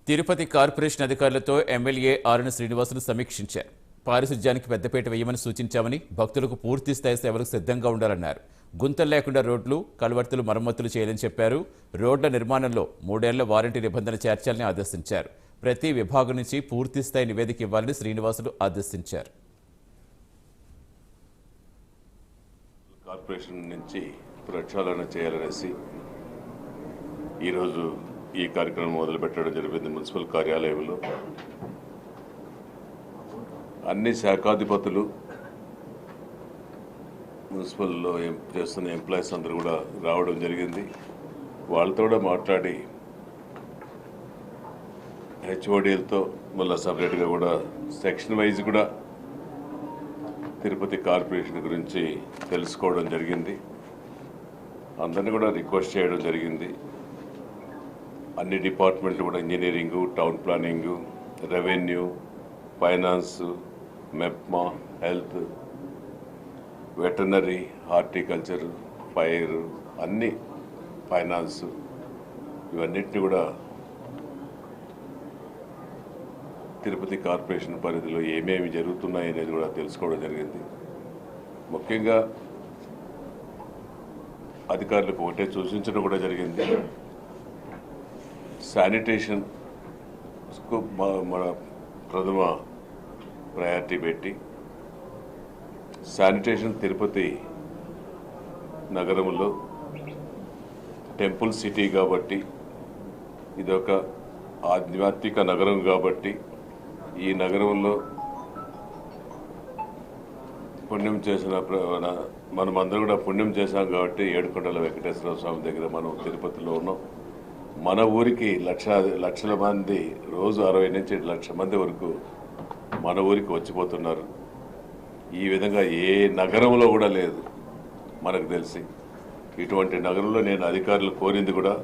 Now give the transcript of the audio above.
Tirupati corporation అధికారులతో MLA RN Srinivasulu సమీక్షించారు. పారిశుధ్యానికి పెద్దపీట వేయమని సూచించామని, భక్తులకు పూర్తి స్థాయి సేవలకు సిద్ధంగా ఉండాలన్నారు. గుంతలు లేకుండా రోడ్లు, కల్వర్తులు మరమ్మతులు చేయాలని చెప్పారు. రోడ్ల నిర్మాణంలో 3 ఏళ్ల వారంటీ నిబంధన చేర్చాలని ఆదేశించారు. ప్రతి విభాగం నుంచి పూర్తి స్థాయి నివేదిక ఇవ్వాలని శ్రీనివాసులు ఆదేశించారు. కార్పొరేషన్ నుంచి ప్రక్షాళన చేయాలనేసి ఈరోజు ఈ కార్యక్రమం మొదలుపెట్టడం జరిగింది. మున్సిపల్ కార్యాలయంలో అన్ని శాఖాధిపతులు, మున్సిపల్లో చేస్తున్న ఎంప్లాయీస్ అందరూ కూడా రావడం జరిగింది. వాళ్ళతో కూడా మాట్లాడి హెచ్ఓడీలతో మళ్ళీ సపరేట్గా కూడా సెక్షన్ వైజ్ కూడా తిరుపతి కార్పొరేషన్ గురించి తెలుసుకోవడం జరిగింది. అందరినీ కూడా రిక్వెస్ట్ చేయడం జరిగింది. అన్ని డిపార్ట్మెంట్లు కూడా engineering, town planning, revenue, finance, MEPMA, health, veterinary, horticulture, fire, అన్ని ఫైనాన్స్, ఇవన్నిటిని కూడా తిరుపతి కార్పొరేషన్ పరిధిలో ఏమేమి జరుగుతున్నాయి అనేది కూడా తెలుసుకోవడం జరిగింది. ముఖ్యంగా అధికారులకు ఒకటే సూచించడం కూడా జరిగింది. శానిటేషన్కు మన ప్రథమ ప్రయారిటీ పెట్టి, శానిటేషన్ తిరుపతి నగరంలో టెంపుల్ సిటీ కాబట్టి, ఇదొక ఆధ్యాత్మిక నగరం కాబట్టి, ఈ నగరంలో పుణ్యం చేసిన మనమందరం కూడా పుణ్యం చేశాం కాబట్టి ఏడుకొండల వెంకటేశ్వర స్వామి దగ్గర మనం తిరుపతిలో ఉన్నాం. మన ఊరికి లక్షల మంది, రోజు 60 నుంచి 1 లక్ష మంది వరకు మన ఊరికి వచ్చిపోతున్నారు. ఈ విధంగా ఏ నగరంలో కూడా లేదు మనకు తెలిసి. ఇటువంటి నగరంలో నేను అధికారులు కోరింది కూడా